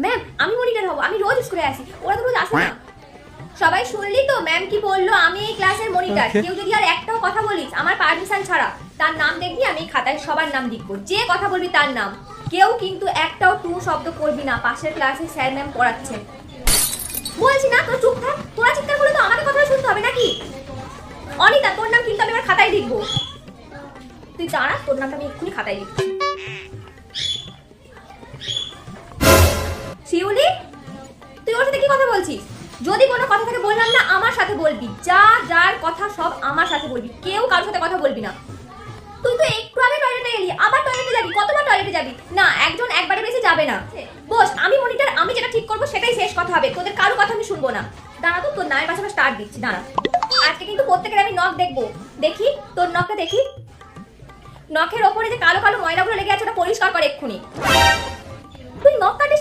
Ma'am আমি monitor হব, আমি রোজ স্কুলে আসি, ওরা তো রোজ আসে না। সবাই শুনলি তো ম্যাম কি বললো, আমি এই ক্লাসের মনিটর। কেউ যদি আর একটাও কথা বলিস আমার পারমিশন ছাড়া, তার নাম দেখবি আমি খাতায় সবার নাম লিখবো, যে কথা বলবি তার নাম। কেউ কিন্তু একটাও টু শব্দ করবি না, পাশের ক্লাসে স্যার ম্যাম পড়াচ্ছে। বলছি না তোর চুপ থাক, তোরা চিৎকার করলে তো আমাকে কথা শুনতে হবে নাকি? অনিতা তোর নাম কিন্তু আমি এবার খাতায় লিখবো, তুই দাঁড়া, তোর নামটা আমি এক্ষুনি খাতায় লিখছি। শিউলি তুই ওর সাথে কি কথা বলছিস? যদি কোনো কথা থাকে বললাম না আমার সাথে বলবি, যা যার কথা সব আমার সাথে বলবি, কেউ কারোর সাথে কথা বলবি না। তুই তো একটু আগে টয়লেটে গেলি, আবার টয়লেটে যাবি, কতবার টয়লেটে যাবি? না একজন একবারে বেশি যাবে না। বস আমি মনিটর, আমি যেটা ঠিক করবো সেটাই শেষ কথা হবে, তোদের কারো কথা আমি শুনবো না। দাঁড়া তো, তোর নামের পাশে স্টার্ট দিচ্ছি, দাঁড়া। আজকে কিন্তু প্রত্যেকের আমি নখ দেখবো, দেখি তোর নখটা দেখি। নখের ওপরে যে কালো কালো ময়লাগুলো লেগে আছে ওটা পরিষ্কার কর এক্ষুনি। তুই নখ কাটিস